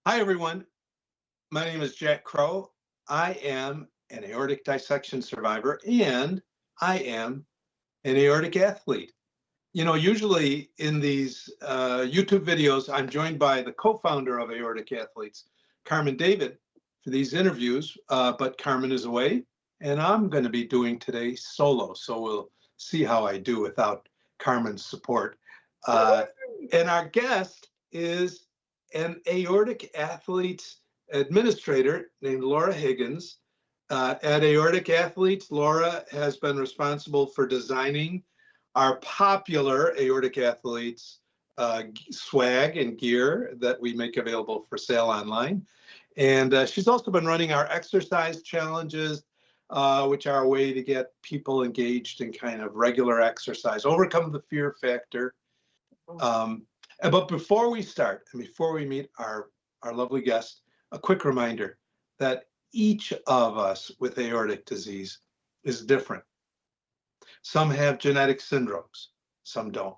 Hi, everyone. My name is Jack Crow. I am an aortic dissection survivor and I am an aortic athlete. Usually in these YouTube videos, I'm joined by the co founder of Aortic Athletes, Carmen David, for these interviews. But Carmen is away and I'm going to be doing today solo. So we'll see how I do without Carmen's support. Uh, and our guest is an aortic athletes administrator named Laura Higgins. At Aortic Athletes, Laura has been responsible for designing our popular Aortic Athletes swag and gear that we make available for sale online. And she's also been running our exercise challenges, which are a way to get people engaged in kind of regular exercise, overcome the fear factor. Um, but before we start, and before we meet our lovely guest, a quick reminder that each of us with aortic disease is different. Some have genetic syndromes, some don't.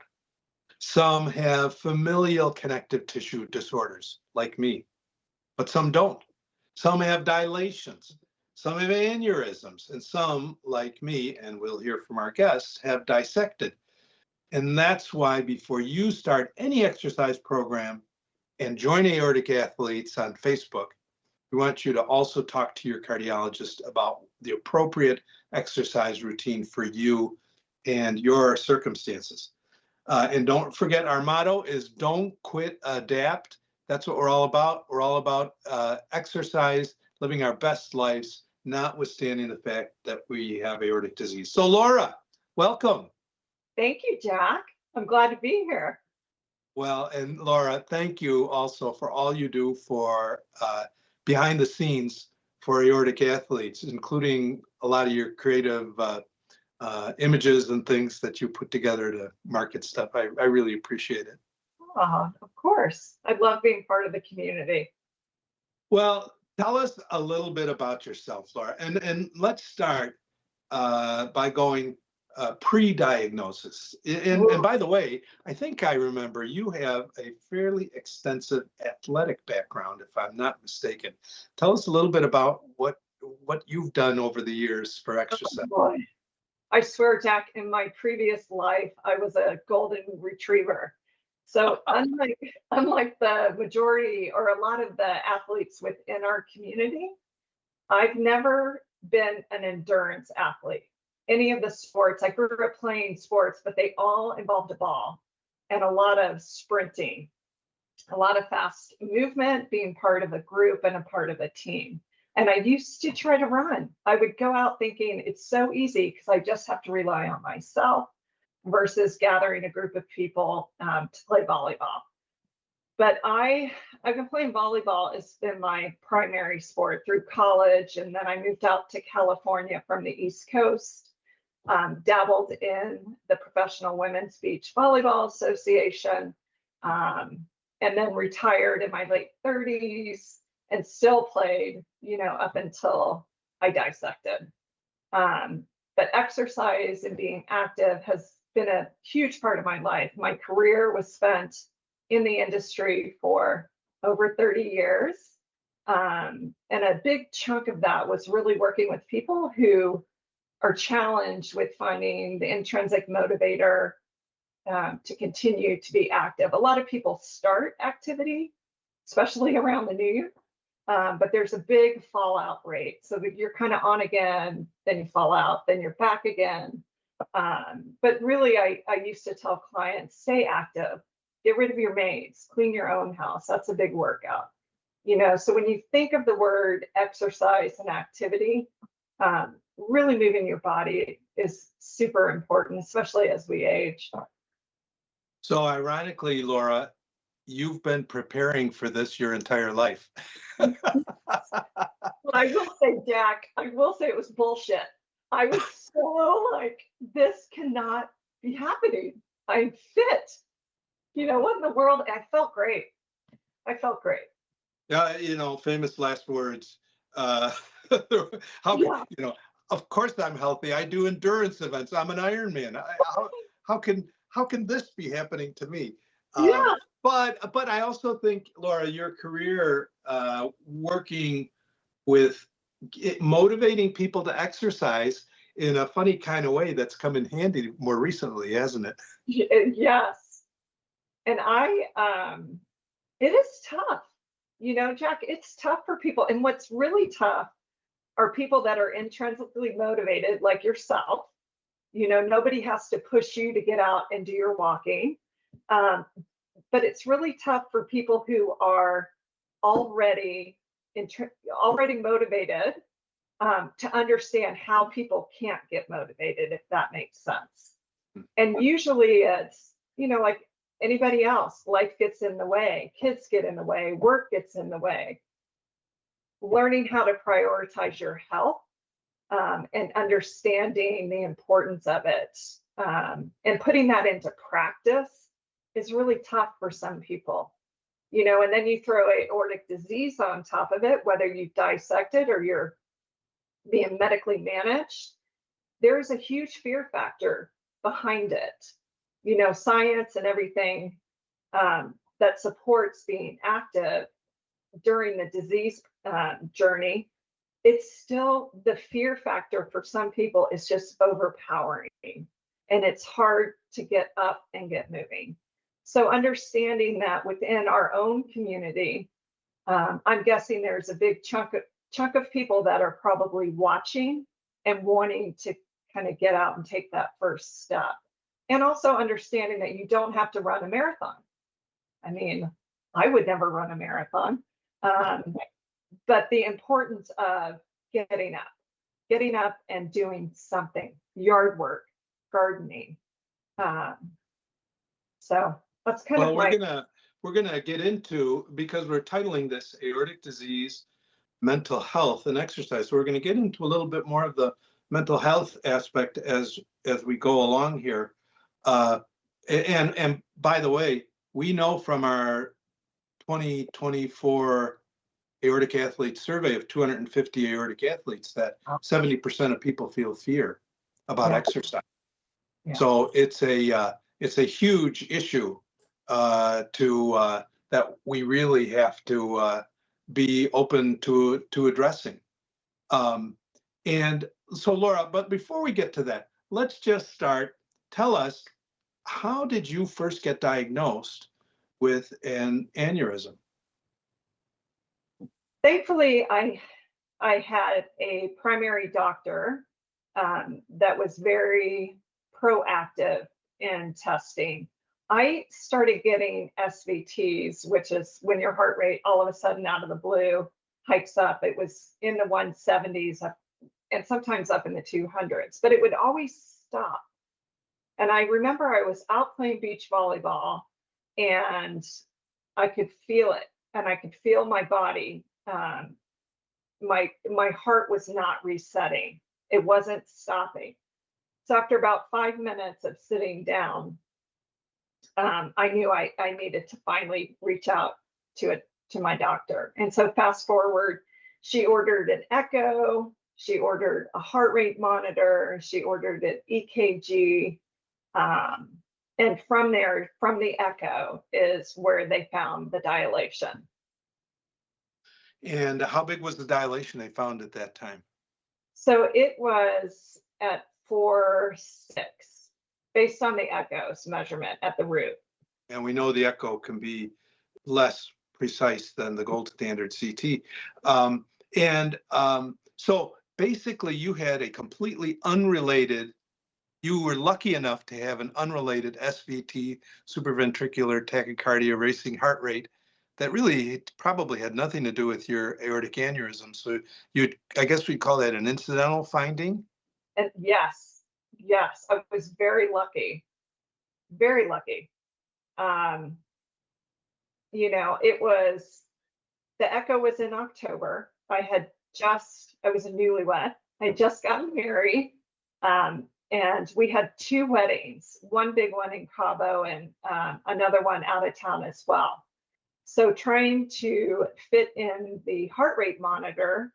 Some have familial connective tissue disorders, like me, but some don't. Some have dilations, some have aneurysms, and some, like me, and we'll hear from our guests, have dissected. And that's why before you start any exercise program and join Aortic Athletes on Facebook, we want you to also talk to your cardiologist about the appropriate exercise routine for you and your circumstances. And don't forget, our motto is don't quit, adapt. That's what we're all about. We're all about exercise, living our best lives, notwithstanding the fact that we have aortic disease. So, Laura, welcome. Thank you, Jack. I'm glad to be here. Well, and Laura, thank you also for all you do for behind the scenes for aortic athletes, including a lot of your creative images and things that you put together to market stuff. I really appreciate it. Of course. I love being part of the community. Well, tell us a little bit about yourself, Laura, and let's start by going pre-diagnosis. And by the way, I think I remember you have a fairly extensive athletic background, if I'm not mistaken. Tell us a little bit about what you've done over the years for exercise. Oh, boy. I swear, Jack, in my previous life, I was a golden retriever. So unlike the majority or a lot of the athletes within our community, I've never been an endurance athlete. Any of the sports, I grew up playing sports, but they all involved a ball and a lot of sprinting, a lot of fast movement, being part of a group and a part of a team. And I used to try to run. I would go out thinking it's so easy because I just have to rely on myself versus gathering a group of people to play volleyball. But I've been playing volleyball. It's been my primary sport through college, and then I moved out to California from the East Coast. Dabbled in the Professional Women's Beach Volleyball Association, and then retired in my late 30s and still played, up until I dissected. But exercise and being active has been a huge part of my life. My career was spent in the industry for over 30 years. And a big chunk of that was really working with people who are challenged with finding the intrinsic motivator to continue to be active. A lot of people start activity, especially around the new year, but there's a big fallout rate. So that you're kind of on again, then you fall out, then you're back again. But really, I used to tell clients, stay active, get rid of your maids, clean your own house. That's a big workout. So when you think of the word exercise and activity, really moving your body is super important, especially as we age. So ironically, Laura, you've been preparing for this your entire life. Well, I will say, Jack, I will say it was bullshit. I was so like, this cannot be happening. I'm fit. What in the world? I felt great. I felt great. Yeah, famous last words. How Yeah. of course I'm healthy. I do endurance events. I'm an Ironman. How can this be happening to me? Yeah. But I also think, Laura, your career working with motivating people to exercise in a funny kind of way that's come in handy more recently, hasn't it? Yes. And it is tough, Jack, it's tough for people. And what's really tough are people that are intrinsically motivated, like yourself. Nobody has to push you to get out and do your walking. Um, but it's really tough for people who are already already motivated, to understand how people can't get motivated, if that makes sense. And usually it's, like anybody else, life gets in the way, kids get in the way, work gets in the way. Learning how to prioritize your health, and understanding the importance of it, and putting that into practice is really tough for some people. And then you throw aortic disease on top of it, whether you dissect it or you're being medically managed, there's a huge fear factor behind it. Science and everything, that supports being active during the disease journey, it's still the fear factor for some people is just overpowering, and it's hard to get up and get moving. So understanding that within our own community, I'm guessing there's a big chunk of people that are probably watching and wanting to kind of get out and take that first step. And also understanding that you don't have to run a marathon. I mean, I would never run a marathon. But the importance of getting up and doing something, yard work, gardening. So that's kind Well, of we're gonna get into, because we're titling this aortic disease, mental health, and exercise. So we're gonna get into a little bit more of the mental health aspect as we go along here. And by the way, we know from our 2024 aortic athlete survey of 250 aortic athletes that 70% of people feel fear about yeah, exercise. yeah. So it's a huge issue that we really have to be open to addressing. And so, Laura, but before we get to that, let's just start. Tell us, how did you first get diagnosed with an aneurysm? Thankfully, I had a primary doctor, that was very proactive in testing. I started getting SVTs, which is when your heart rate all of a sudden out of the blue hikes up. It was in the 170s and sometimes up in the 200s, but it would always stop. And I remember I was out playing beach volleyball and I could feel it, and I could feel my body. My heart was not resetting. It wasn't stopping. So after about 5 minutes of sitting down, I knew I needed to finally reach out to my doctor. And so fast forward, she ordered an echo, she ordered a heart rate monitor, she ordered an EKG. And from there, from the echo, is where they found the dilation. And how big was the dilation they found at that time? So it was at 4.6, based on the echo's measurement at the root. And we know the echo can be less precise than the gold standard CT. So basically you had a completely unrelated, you were lucky enough to have an unrelated SVT, supraventricular tachycardia, racing heart rate, that really probably had nothing to do with your aortic aneurysm. So I guess we'd call that an incidental finding. And yes, I was very lucky, very lucky. It was, the echo was in October. I was a newlywed. I had just gotten married. And we had two weddings, one big one in Cabo and another one out of town as well. So trying to fit in the heart rate monitor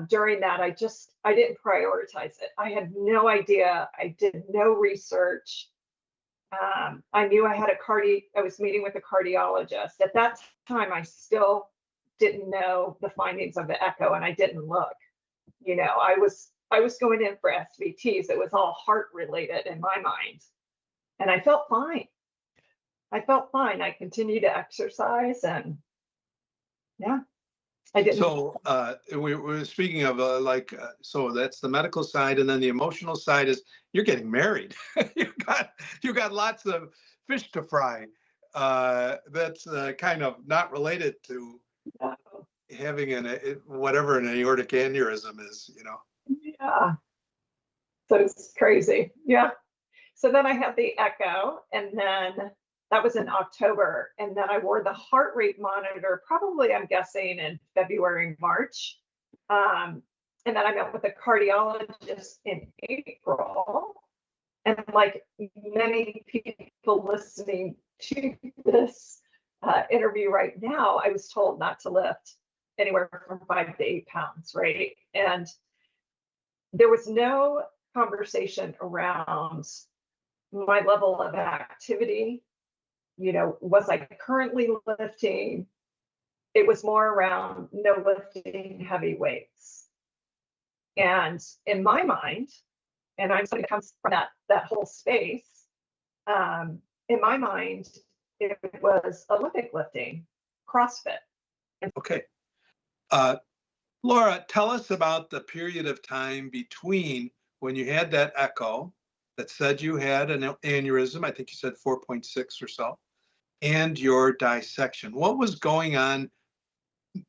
during that, I didn't prioritize it. I had no idea. I did no research. I knew I had I was meeting with a cardiologist. At that time, I still didn't know the findings of the echo, and I didn't look. I was going in for SVTs. It was all heart related in my mind, and I felt fine. I continued to exercise, and yeah, I didn't. So we were speaking of so that's the medical side, and then the emotional side is you're getting married. you got lots of fish to fry. That's kind of not related to uh, having whatever an aortic aneurysm is. Yeah, so it's crazy. Yeah. So then I had the echo, and then that was in October. And then I wore the heart rate monitor, probably, I'm guessing, in February, March. And then I met with a cardiologist in April. And like many people listening to this interview right now, I was told not to lift anywhere from 5 to 8 pounds, right? And there was no conversation around my level of activity. Was I currently lifting? It was more around no lifting heavy weights. And in my mind, and I'm somebody who comes from that whole space, in my mind, it was Olympic lifting, CrossFit. Okay. Laura, tell us about the period of time between when you had that echo that said you had an aneurysm, I think you said 4.6 or so, and your dissection. What was going on?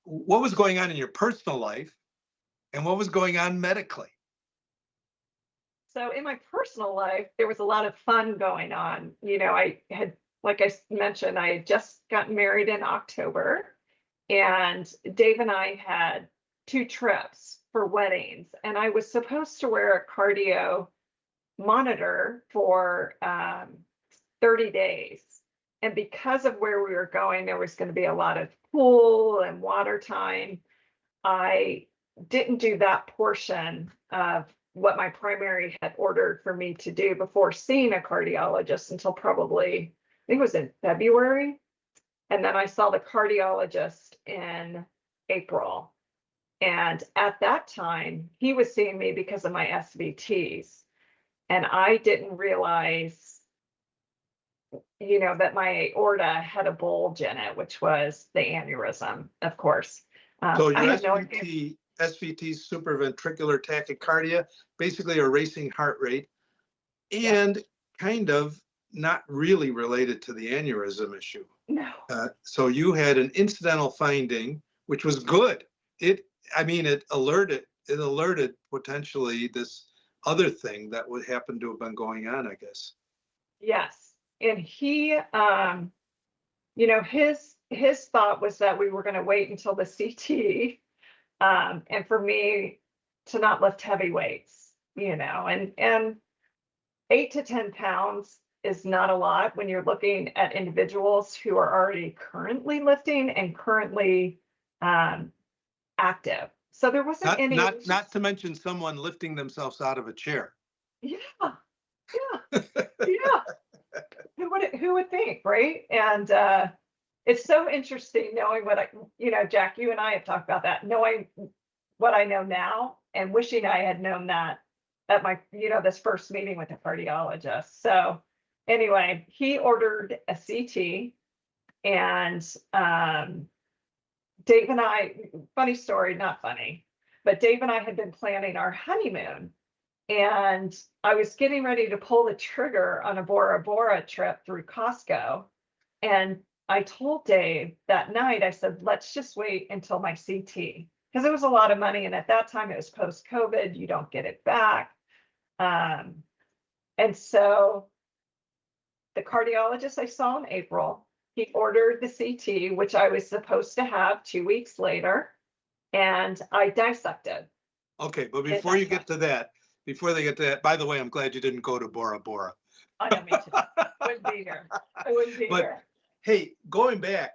What was going on in your personal life, and what was going on medically? So in my personal life, there was a lot of fun going on. I had, like I mentioned, I had just gotten married in October, and Dave and I had 2 trips for weddings, and I was supposed to wear a cardio monitor for 30 days. And because of where we were going, there was going to be a lot of pool and water time. I didn't do that portion of what my primary had ordered for me to do before seeing a cardiologist until probably, I think it was in February. And then I saw the cardiologist in April. And at that time, he was seeing me because of my SVTs. And I didn't realize, that my aorta had a bulge in it, which was the aneurysm, of course. So your I had no idea. SVT, supraventricular tachycardia, basically a racing heart rate, Yeah. and kind of not really related to the aneurysm issue. No. So you had an incidental finding, which was good. It alerted potentially this other thing that would happen to have been going on, I guess. Yes. And he, his thought was that we were going to wait until the CT, and for me to not lift heavy weights, and 8 to 10 pounds is not a lot when you're looking at individuals who are already currently lifting and currently active. So there wasn't any. Not to mention someone lifting themselves out of a chair. Yeah, yeah, yeah. Who would think, right? And it's so interesting knowing Jack, you and I have talked about that, knowing what I know now and wishing I had known that at my, this first meeting with the cardiologist. So anyway, he ordered a CT, and Dave and I, funny story, not funny, but Dave and I had been planning our honeymoon, and I was getting ready to pull the trigger on a Bora Bora trip through Costco. And I told Dave that night, I said, let's just wait until my CT, because it was a lot of money. And at that time it was post-COVID, you don't get it back. And so the cardiologist I saw in April, he ordered the CT, which I was supposed to have 2 weeks later, and I dissected. Okay, but before they get to that, by the way, I'm glad you didn't go to Bora Bora. I know, me too. I wouldn't be here. Here. Hey, going back,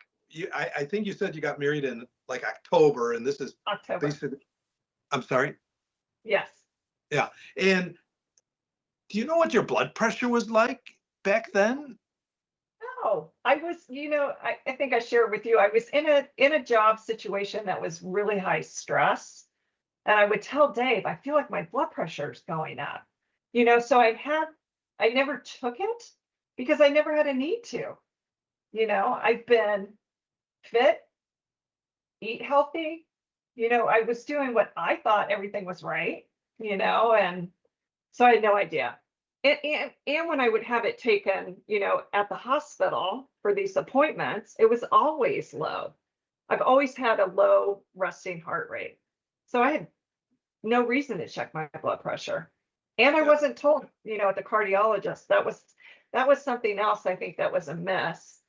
I think you said you got married in like October, and this is October. basically, I'm sorry? Yes. Yeah. And do you know what your blood pressure was like back then? No, I was, I think I shared with you, I was in a job situation that was really high stress. And I would tell Dave, I feel like my blood pressure is going up. So I never took it because I never had a need to. I've been fit, eat healthy. I was doing what I thought everything was right, and so I had no idea. And when I would have it taken, at the hospital for these appointments, it was always low. I've always had a low resting heart rate. So I had no reason to check my blood pressure. And I Yeah. wasn't told, at the cardiologist. That was something else I think that was a miss,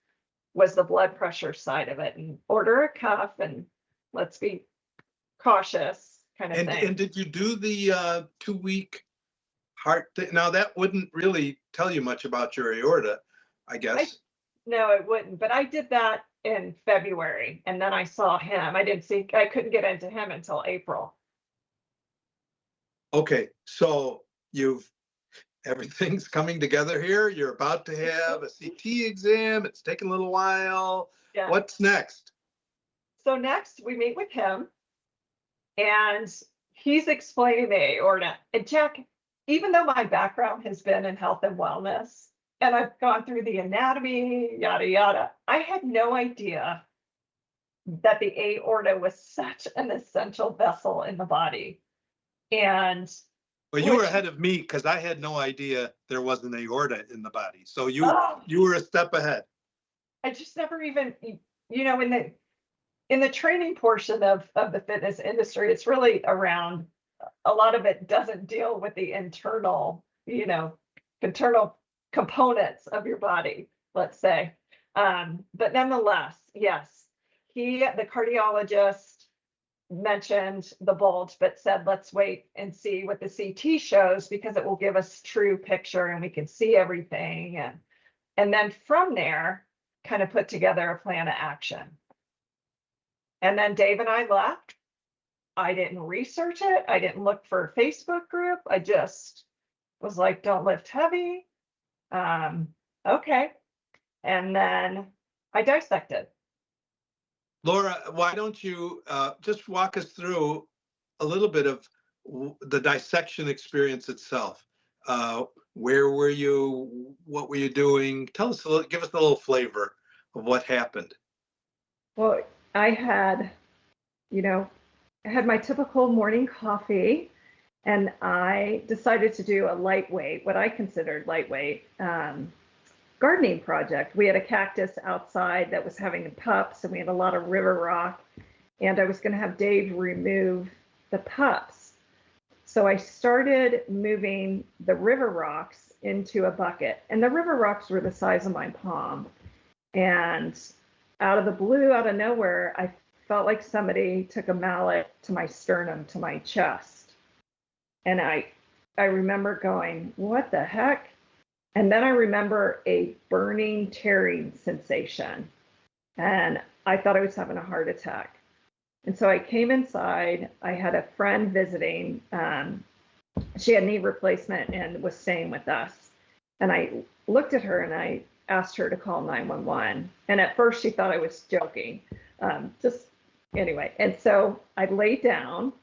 was the blood pressure side of it, and order a cuff and let's be cautious kind of thing. And did you do the 2-week heart thing? Now that wouldn't really tell you much about your aorta, I guess. No, it wouldn't. But I did that in February, and then I saw him. I couldn't get into him until April. Okay, so everything's coming together here. You're about to have a CT exam. It's taking a little while. Yeah. What's next? So next we meet with him, and he's explaining the aorta. And Jack, even though my background has been in health and wellness, and I've gone through the anatomy, yada, yada, I had no idea that the aorta was such an essential vessel in the body. And Well, you were ahead of me because I had no idea there was an aorta in the body. So you oh, were a step ahead. I just never even, in the training portion of the fitness industry, it's really around, a lot of it doesn't deal with the internal components of your body, let's say. But nonetheless, yes, the cardiologist mentioned the bulge, but said, let's wait and see what the CT shows, because it will give us true picture and we can see everything. And then from there, kind of put together a plan of action. And then Dave and I left. I didn't research it. I didn't look for a Facebook group. I just was like, don't lift heavy. Okay. And then I dissected. Laura, why don't you just walk us through a little bit of the dissection experience itself? Where were you? What were you doing? Tell us give us a little flavor of what happened. Well, I had my typical morning coffee, and I decided to do a lightweight, what I considered lightweight, gardening project. We had a cactus outside that was having pups, and we had a lot of river rock, and I was going to have Dave remove the pups. So I started moving the river rocks into a bucket, and the river rocks were the size of my palm. And out of the blue, out of nowhere, I felt like somebody took a mallet to my sternum, to my chest. And I remember going, what the heck? And then I remember a burning, tearing sensation. And I thought I was having a heart attack. And so I came inside. I had a friend visiting. She had knee replacement and was staying with us. And I looked at her and I asked her to call 911. And at first she thought I was joking. Anyway. And so I laid down.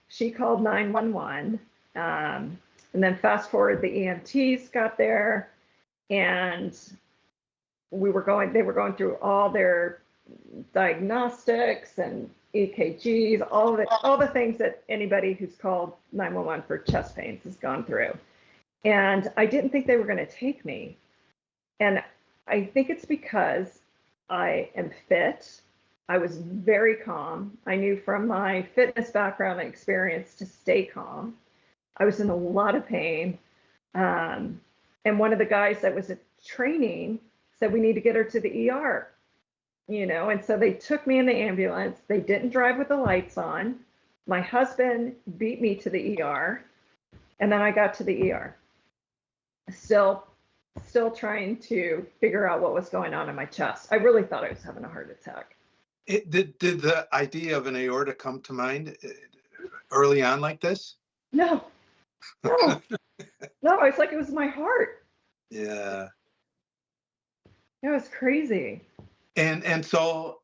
She called 911. And then fast forward, the EMTs got there, and they were going through all their diagnostics and EKGs, all the things that anybody who's called 911 for chest pains has gone through. And I didn't think they were going to take me. And I think it's because I am fit. I was very calm. I knew from my fitness background and experience to stay calm. I was in a lot of pain. And one of the guys that was at training said, we need to get her to the ER, and so they took me in the ambulance. They didn't drive with the lights on. My husband beat me to the ER, and then I got to the ER. Still trying to figure out what was going on in my chest. I really thought I was having a heart attack. Did the idea of an aorta come to mind early on like this? No, it's like it was my heart. Yeah. It was crazy. And so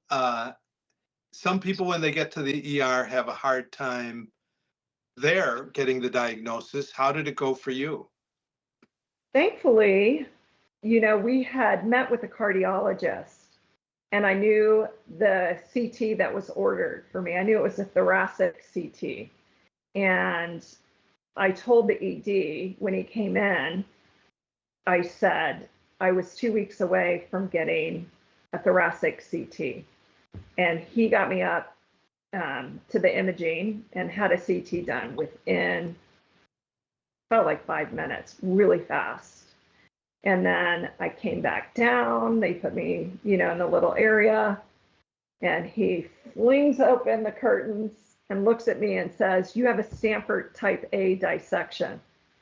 some people, when they get to the ER, have a hard time there getting the diagnosis. How did it go for you? Thankfully, we had met with a cardiologist and I knew the CT that was ordered for me. I knew it was a thoracic CT. And I told the ED when he came in, I said I was 2 weeks away from getting a thoracic CT. And he got me up to the imaging and had a CT done within, felt like 5 minutes, really fast. And then I came back down. They put me, in the little area. And he flings open the curtains and looks at me and says, "You have a Stanford type A dissection."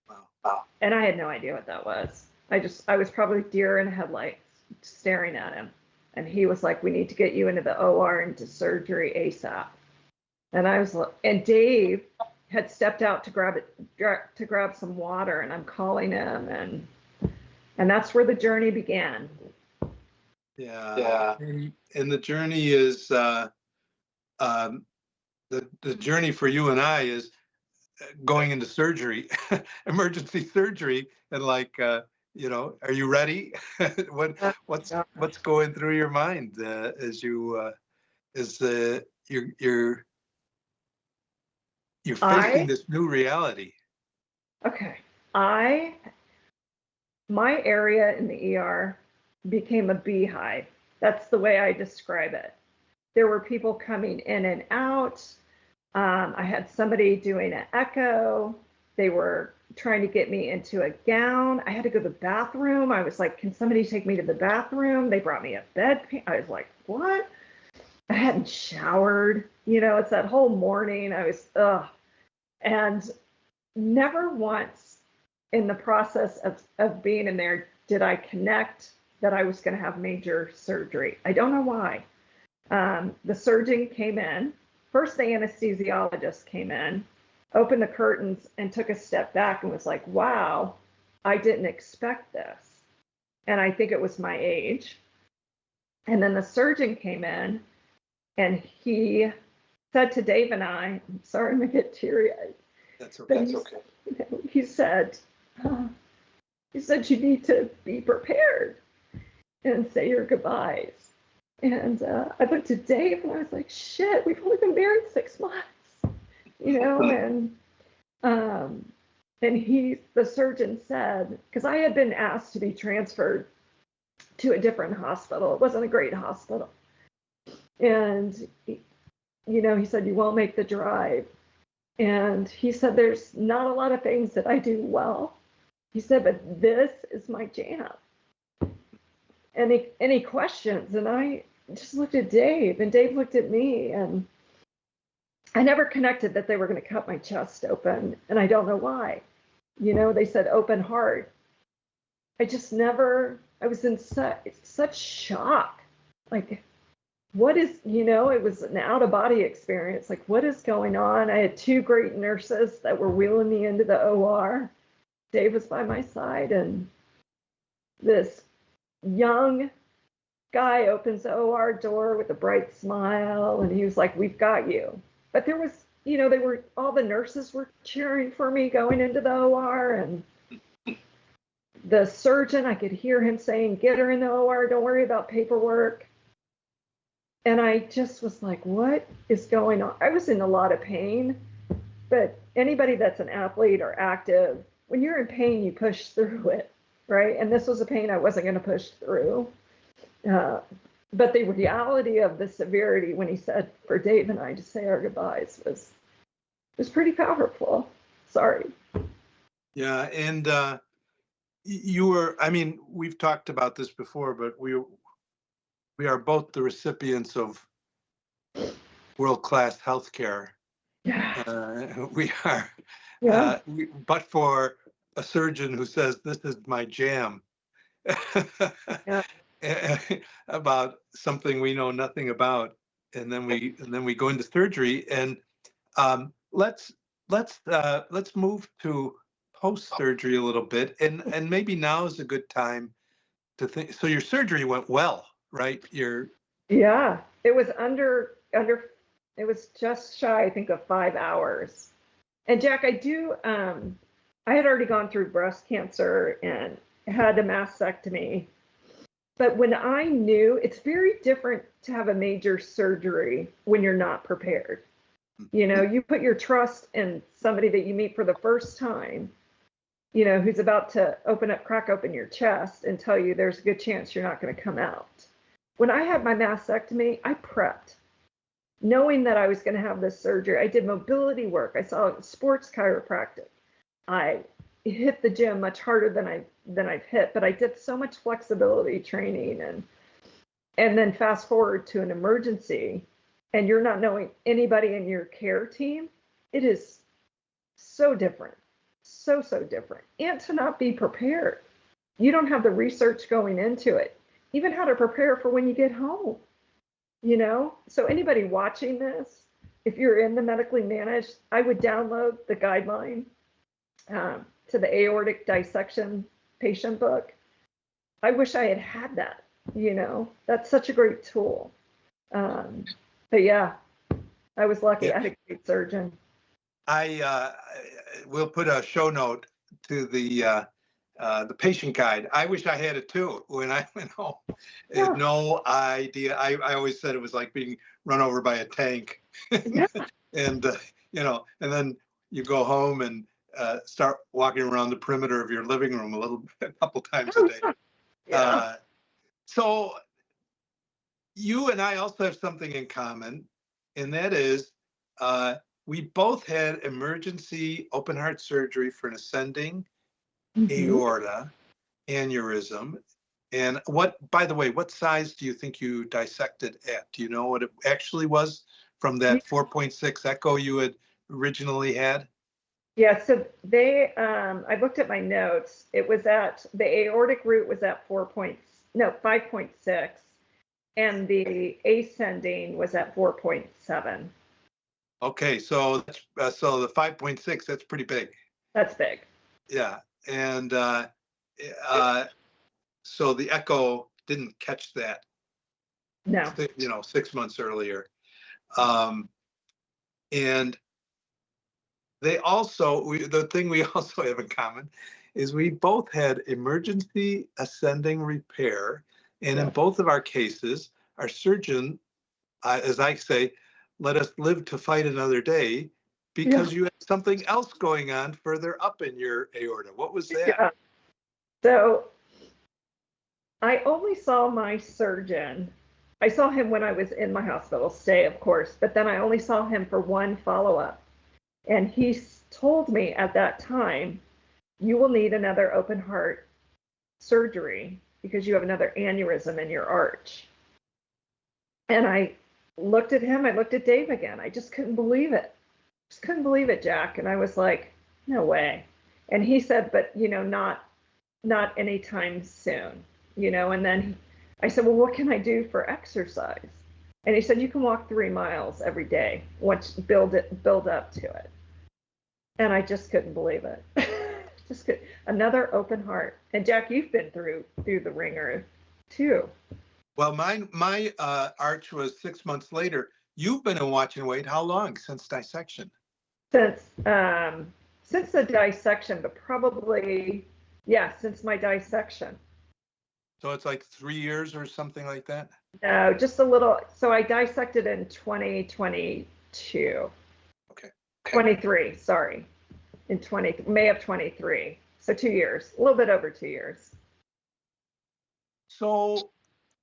Wow. And I had no idea what that was. I was probably deer in headlights staring at him. And he was like, "We need to get you into the OR and to surgery ASAP." And I was like, and Dave had stepped out to grab some water, and I'm calling him, and that's where the journey began. Yeah. And the journey is the journey for you and I is going into surgery, emergency surgery, and like are you ready? What's going through your mind as you as you're facing this new reality? Okay. My area in the ER became a beehive. That's the way I describe it. There were people coming in and out. I had somebody doing an echo. They were trying to get me into a gown. I had to go to the bathroom. I was like, "Can somebody take me to the bathroom?" They brought me a bed. I was like, "What?" I hadn't showered. It's that whole morning. I was, ugh. And never once in the process of being in there did I connect that I was going to have major surgery. I don't know why. The surgeon came in. First, the anesthesiologist came in, opened the curtains, and took a step back and was like, "Wow, I didn't expect this." And I think it was my age. And then the surgeon came in and he said to Dave and I'm sorry, I'm going to get teary eyed. That's okay. He said, "You need to be prepared and say your goodbyes." And I looked at Dave and I was like, "Shit, we've only been married 6 months," and the surgeon said, because I had been asked to be transferred to a different hospital. It wasn't a great hospital. And, he said, "You won't make the drive." And he said, "There's not a lot of things that I do well." He said, "But this is my jam." Any questions? And I just looked at Dave, and Dave looked at me, and I never connected that they were going to cut my chest open, and I don't know why. They said open heart. I just never. I was in such shock. Like, what is? It was an out of body experience. Like, what is going on? I had two great nurses that were wheeling me into the OR. Dave was by my side, and this young guy opens the OR door with a bright smile, and he was like, "We've got you." But there was, all the nurses were cheering for me going into the OR, and the surgeon, I could hear him saying, "Get her in the OR, don't worry about paperwork." And I just was like, what is going on? I was in a lot of pain, but anybody that's an athlete or active, when you're in pain, you push through it, right? And this was a pain I wasn't going to push through. But the reality of the severity when he said for Dave and I to say our goodbyes was pretty powerful. Sorry. Yeah, and we've talked about this before, but we are both the recipients of world-class healthcare. Yeah. We are, Yeah. but for a surgeon who says this is my jam, Yeah. about something we know nothing about, and then we go into surgery. And let's move to post surgery a little bit, and maybe now is a good time to think. So your surgery went well, right? Yeah, it was it was just shy, I think, of 5 hours. And Jack, I had already gone through breast cancer and had a mastectomy. But when I knew, it's very different to have a major surgery when you're not prepared. You know, you put your trust in somebody that you meet for the first time, you know, who's about to crack open your chest and tell you there's a good chance you're not going to come out. When I had my mastectomy, I prepped, knowing that I was going to have this surgery. I did mobility work. I saw sports chiropractic. I hit the gym much harder than I've hit, but I did so much flexibility training, and then fast forward to an emergency and you're not knowing anybody in your care team. It is so different. So different. And to not be prepared. You don't have the research going into it. Even how to prepare for when you get home. You know? So anybody watching this, if you're in the medically managed, I would download the guideline to the aortic dissection patient book. I wish I had that, you know, that's such a great tool. But yeah, I was lucky. Yeah. I had a great surgeon. I will put a show note to the patient guide. I wish I had it too when I went home. I had no idea. I always said it was like being run over by a tank. Yeah. And you know, and then you go home and start walking around the perimeter of your living room a couple times a day. Yeah. So you and I also have something in common, and that is we both had emergency open heart surgery for an ascending aorta aneurysm. And by the way, what size do you think you dissected at? Do you know what it actually was from that 4.6 echo you had originally had? Yeah, so I looked at my notes. It was the aortic root was at 5.6, and the ascending was at 4.7. Okay, so so the 5.6, that's pretty big. That's big. Yeah, and so the echo didn't catch that. No. 6 months earlier, and the thing we also have in common is we both had emergency ascending repair, and in both of our cases, our surgeon, as I say, let us live to fight another day because you had something else going on further up in your aorta. What was that? Yeah. So I only saw my surgeon. I saw him when I was in my hospital stay, of course, but then I only saw him for one follow-up. And he told me at that time, you will need another open heart surgery because you have another aneurysm in your arch. And I looked at him, I looked at Dave again. I just couldn't believe it. Just couldn't believe it, Jack. And I was like, no way. And he said, but not anytime soon, and then I said, well, what can I do for exercise? And he said, you can walk 3 miles every day, build up to it. And I just couldn't believe it. Another open heart. And Jack, you've been through the ringer too. Well, my arch was 6 months later. You've been in watch and wait how long since dissection? Since the dissection, but probably, since my dissection. So it's like 3 years or something like that? No, just a little. So I dissected in 2022. Okay. 23, sorry. In May of 23. So 2 years, a little bit over 2 years. So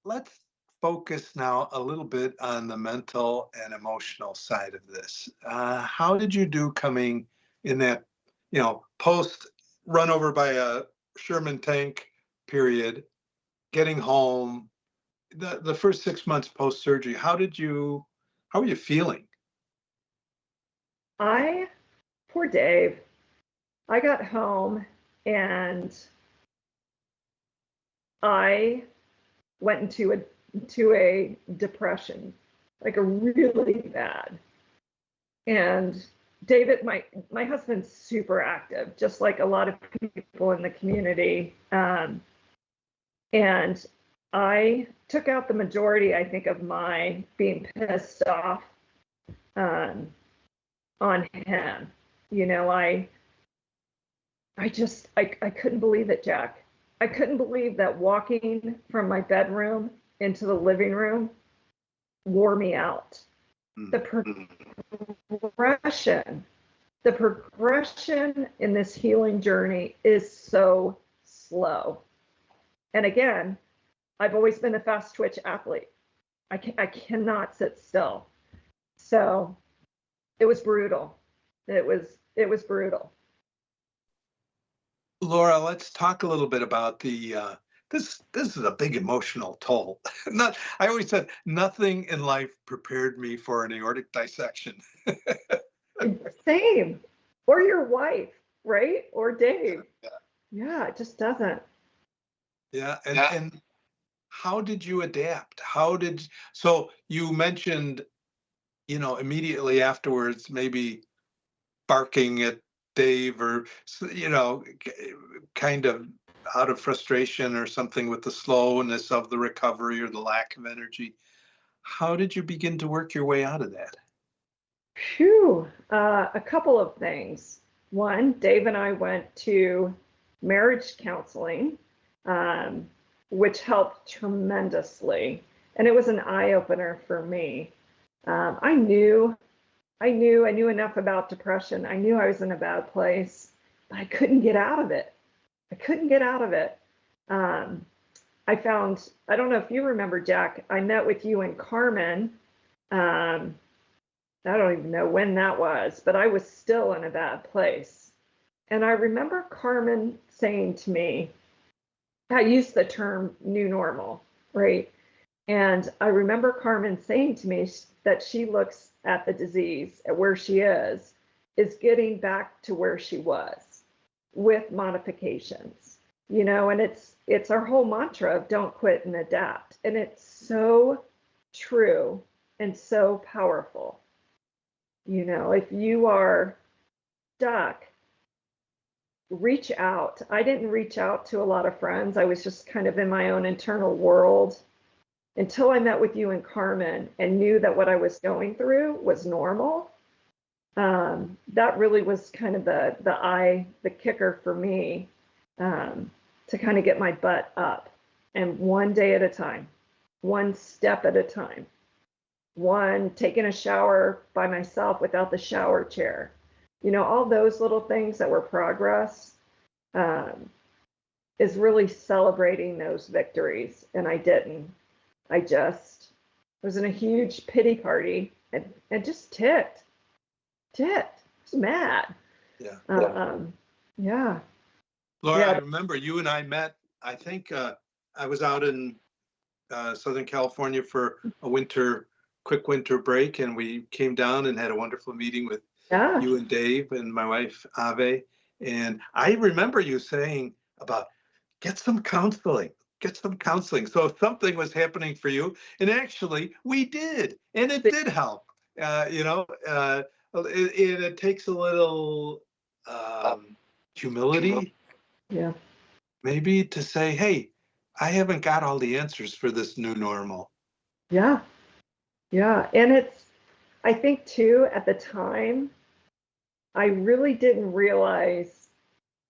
let's focus now a little bit on the mental and emotional side of this. How did you do coming in that, post run over by a Sherman tank period, getting home, the first 6 months post surgery? How were you feeling? Poor Dave, I got home and I went into a depression, like a really bad. And David, my husband's super active, just like a lot of people in the community. And I took out the majority, I think, of my being pissed off on him. You know, I couldn't believe it, Jack. I couldn't believe that walking from my bedroom into the living room wore me out. The progression, the progression in this healing journey is so slow. And again, I've always been a fast twitch athlete. I cannot sit still. So it was brutal. It was brutal. Laura, let's talk a little bit about the this is a big emotional toll. Not I always said nothing in life prepared me for an aortic dissection. Same. Or your wife, right? Or Dave. Yeah, it just doesn't. Yeah, and how did you adapt? So you mentioned, immediately afterwards, maybe barking at Dave or, kind of out of frustration or something with the slowness of the recovery or the lack of energy. How did you begin to work your way out of that? Phew. A couple of things. One, Dave and I went to marriage counseling, which helped tremendously. And it was an eye opener for me. I knew enough about depression. I knew I was in a bad place, but I couldn't get out of it. I couldn't get out of it. I don't know if you remember, Jack, I met with you and Carmen. I don't even know when that was, but I was still in a bad place. And I remember Carmen saying to me, I used the term new normal, right? And I remember Carmen saying to me that she looks at the disease, at where she is getting back to where she was with modifications, and it's our whole mantra of don't quit and adapt. And it's so true and so powerful. If you are stuck, reach out. I didn't reach out to a lot of friends. I was just kind of in my own internal world until I met with you and Carmen and knew that what I was going through was normal. That really was kind of the kicker for me, to kind of get my butt up, and one day at a time, one step at a time, one taking a shower by myself without the shower chair, all those little things that were progress, is really celebrating those victories. And I didn't. I just was in a huge pity party and just ticked. I was mad. Yeah. Yeah. Laura, Yeah. I remember you and I met, I think I was out in Southern California for a quick winter break, and we came down and had a wonderful meeting with Yeah. you and Dave and my wife, Ave. And I remember you saying about get some counseling. So something was happening for you. And actually, we did. And it did help. It takes a little humility, Yeah. maybe, to say, hey, I haven't got all the answers for this new normal. Yeah. Yeah. And I think too, at the time, I really didn't realize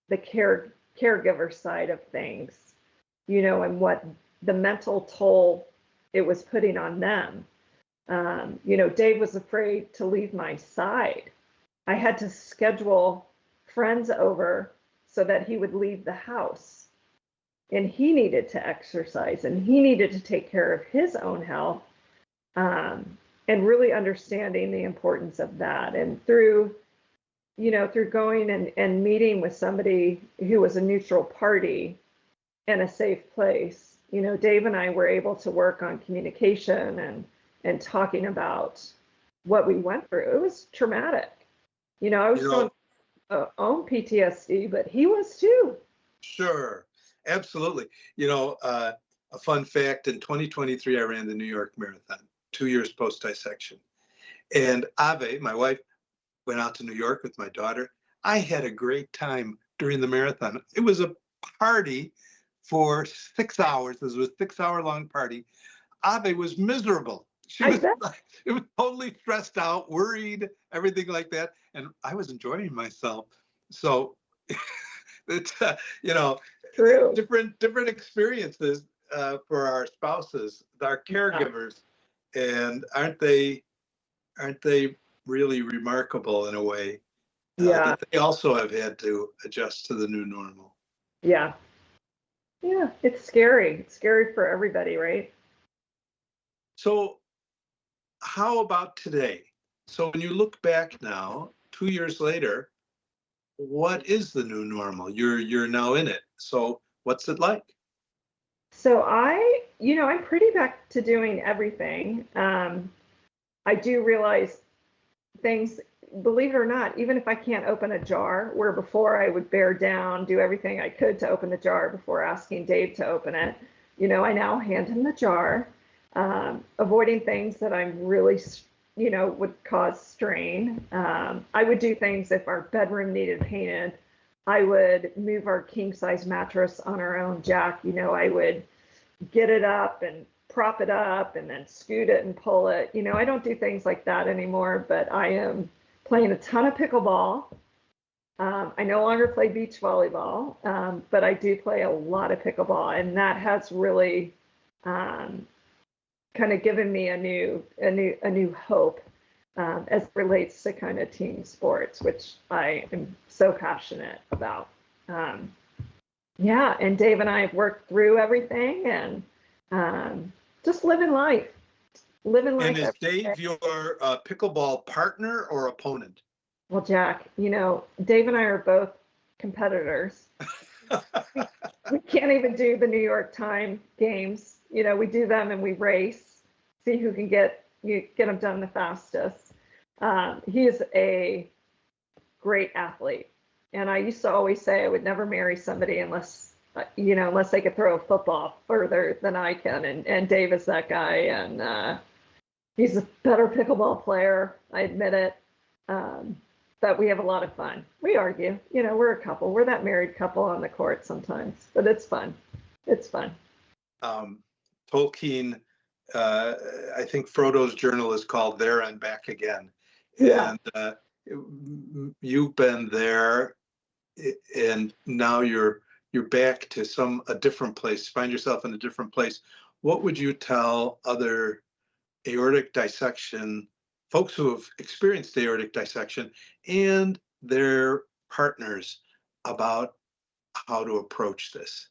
the caregiver side of things, and what the mental toll it was putting on them. Dave was afraid to leave my side. I had to schedule friends over so that he would leave the house. And he needed to exercise and he needed to take care of his own health, and really understanding the importance of that. And through going and meeting with somebody who was a neutral party and a safe place, Dave and I were able to work on communication and talking about what we went through. It was traumatic. I was still own PTSD, but he was too. Sure, absolutely. A fun fact, in 2023, I ran the New York Marathon, 2 years post-dissection. And Ave, my wife, went out to New York with my daughter. I had a great time during the marathon. It was a party for 6 hours. This was a 6 hour long party. Ave was miserable. She I was bet. like, it was totally stressed out, worried, everything like that. And I was enjoying myself. So it's, True. different experiences for our spouses, our Yeah. caregivers. And aren't they really remarkable in a way Yeah. that they also have had to adjust to the new normal? Yeah. Yeah. It's scary. It's scary for everybody, right? So how about today? So when you look back now, 2 years later, what is the new normal? You're now in it. So what's it like? So I'm pretty back to doing everything. I do realize things, believe it or not, even if I can't open a jar, where before I would bear down, do everything I could to open the jar before asking Dave to open it, I now hand him the jar, avoiding things that I'm really, would cause strain. I would do things if our bedroom needed painted. I would move our king size mattress on our own jack. I would get it up and prop it up and then scoot it and pull it. I don't do things like that anymore, but I am playing a ton of pickleball. I no longer play beach volleyball, but I do play a lot of pickleball, and that has really kind of given me a new hope as it relates to kind of team sports, which I am so passionate about. Yeah, and Dave and I have worked through everything and just living life, And is every day. Dave your pickleball partner or opponent? Well, Jack, Dave and I are both competitors. We can't even do the New York time games. We do them and we race, see who can get them done the fastest. He is a great athlete, and I used to always say I would never marry somebody unless they could throw a football further than I can. And Dave is that guy, and he's a better pickleball player. I admit it. But we have a lot of fun. We argue. We're a couple. We're that married couple on the court sometimes, but it's fun. It's fun. Tolkien, I think Frodo's journal is called There and Back Again. Yeah. And you've been there, and now you're back to a different place, find yourself in a different place. What would you tell other aortic dissection folks who have experienced aortic dissection and their partners about how to approach this?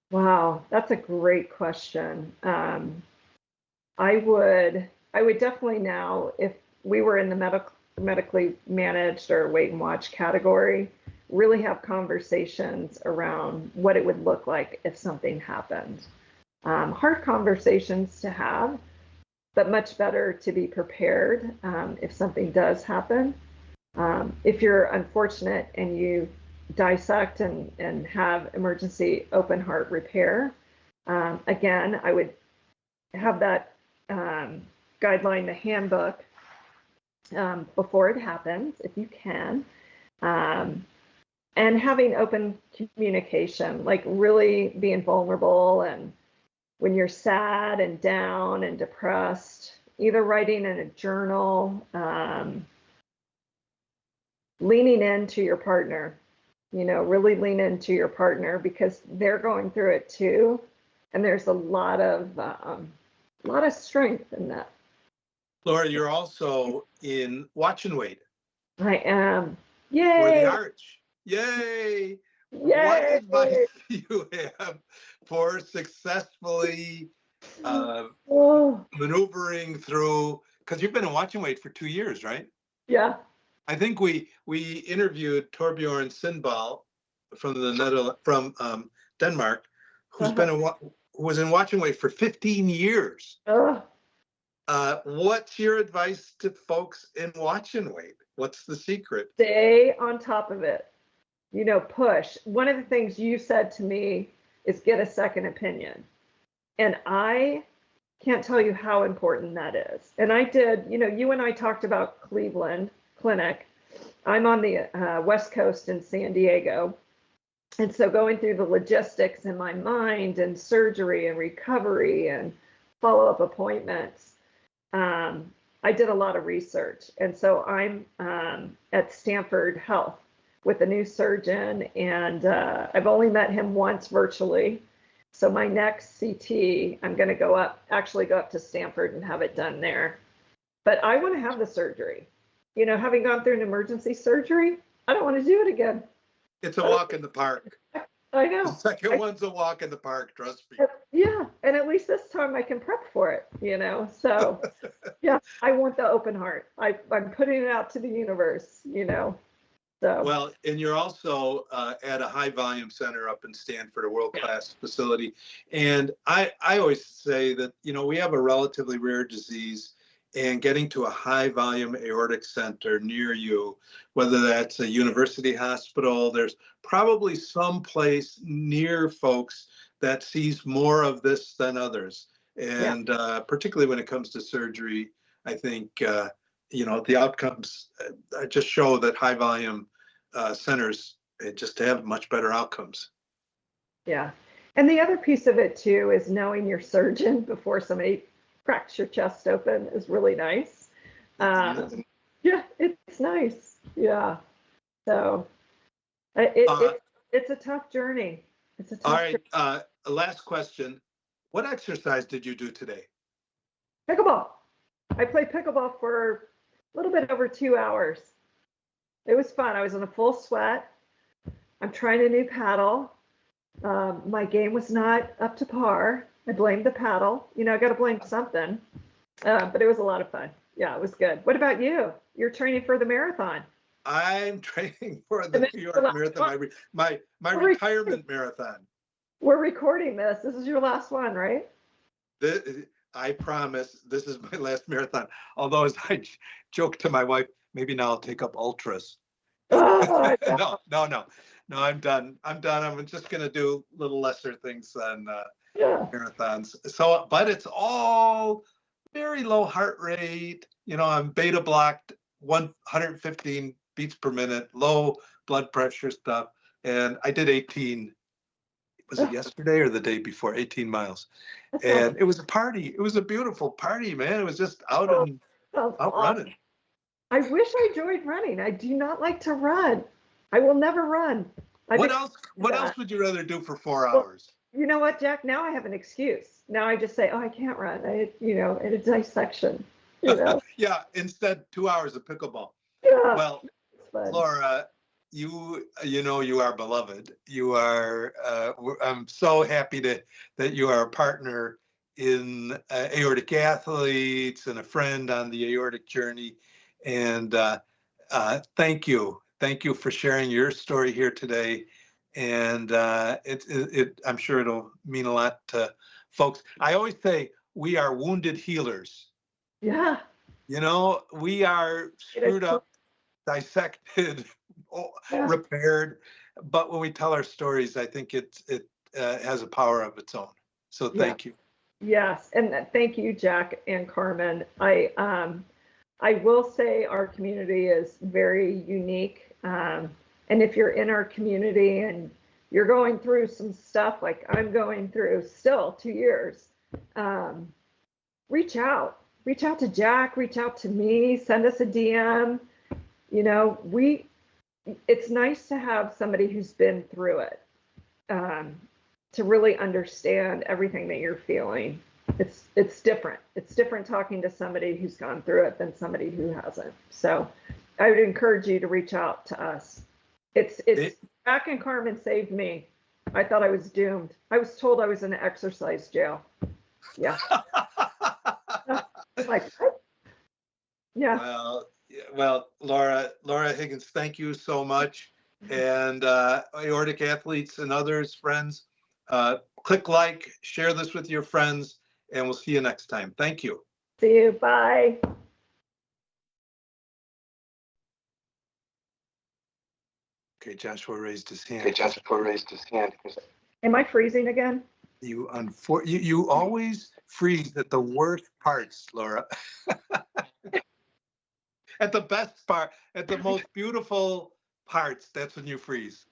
Wow, that's a great question. I would definitely now, if we were in the medically managed or wait and watch category, really have conversations around what it would look like if something happened. Hard conversations to have, but much better to be prepared if something does happen. If you're unfortunate and you dissect and have emergency open heart repair, again, I would have that guideline, the handbook, before it happens, if you can. And having open communication, like really being vulnerable, and when you're sad and down and depressed, either writing in a journal, leaning into your partner, really lean into your partner because they're going through it too. And there's a lot of strength in that. Laura, you're also in Watch and Wait I am. for the Yay! Arch. Yay! What Yay! advice do you have for successfully Oh, maneuvering through? Because you've been in Watch and Wait for 2 years, right? yeah. I think we interviewed Torbjorn Sindball from Denmark, who was in Watch and Wait for 15 years. Oh, What's your advice to folks in Watch and Wait? What's the secret? stay on top of it. Push. One of the things you said to me is get a second opinion. And I can't tell you how important that is. And I did, you and I talked about Cleveland Clinic. I'm on the West Coast in San Diego. And so going through the logistics in my mind and surgery and recovery and follow-up appointments, I did a lot of research. And so I'm at Stanford Health with a new surgeon, and I've only met him once virtually. So my next CT, I'm going to actually go up to Stanford and have it done there. But I want to have the surgery. You know, having gone through an emergency surgery, I don't want to do it again. It's a walk in the park. I know. The second one's a walk in the park, trust me. Yeah, and at least this time I can prep for it, you know. So yeah, I want the open heart. I'm putting it out to the universe, you know. So Well, and you're also at a high volume center up in Stanford, a world-class facility. And I always say that, you know, we have a relatively rare disease, and getting to a high volume aortic center near you, whether that's a university hospital, there's probably some place near folks that sees more of this than others. And particularly when it comes to surgery, I think, you know, the outcomes just show that high volume centers just have much better outcomes. yeah. And the other piece of it too is knowing your surgeon before somebody cracks your chest open is really nice. Yeah, it's nice. Yeah. So it's a tough journey. It's a tough All right. journey. Last question. What exercise did you do today? Pickleball. I played pickleball for a little bit over 2 hours. It was fun. I was in a full sweat. I'm trying a new paddle. My game was not up to par. I blamed the paddle. You know, I got to blame something. But it was a lot of fun. Yeah, it was good. What about you? You're training for the marathon. I'm training for the New York Marathon, my retirement marathon. We're recording this. This is your last one, right? I promise this is my last marathon. Although, as I joke to my wife, maybe now I'll take up ultras. Oh, No, I'm done. I'm just going to do little lesser things than marathons. So, but it's all very low heart rate. You know, I'm beta blocked, 115 beats per minute, low blood pressure stuff. And I did 18, was it yesterday or the day before? 18 miles. And it was a party. It was a beautiful party, man. It was just out running. I wish I enjoyed running. I do not like to run. I will never run. What else would you rather do for 4 hours? You know what, Jack? Now I have an excuse. Now I just say, oh, I can't run. You know, in a dissection, you know. Yeah, instead 2 hours of pickleball. Yeah. Well, Laura, you know you are beloved. You are. I'm so happy that you are a partner in Aortic Athletes and a friend on the aortic journey. And thank you for sharing your story here today. And I'm sure it'll mean a lot to folks. I always say we are wounded healers. Yeah. You know, we are screwed up, dissected, repaired, but when we tell our stories, I think it has a power of its own. So thank you. Yes, and thank you, Jack and Carmen. I will say our community is very unique, and if you're in our community and you're going through some stuff like I'm going through still 2 years, reach out to Jack, reach out to me, send us a DM. You know, it's nice to have somebody who's been through it, to really understand everything that you're feeling. It's different. It's different talking to somebody who's gone through it than somebody who hasn't. So I would encourage you to reach out to us. It's Jack and Carmen saved me. I thought I was doomed. I was told I was in an exercise jail. Yeah. Like, yeah. Well, Laura Higgins, thank you so much. And Aortic Athletes and others, friends, click like, share this with your friends, and we'll see you next time. Thank you. See you. Bye. Okay, Joshua raised his hand. Am I freezing again? You always freeze at the worst parts, Laura. At the best part, at the most beautiful parts, that's when you freeze.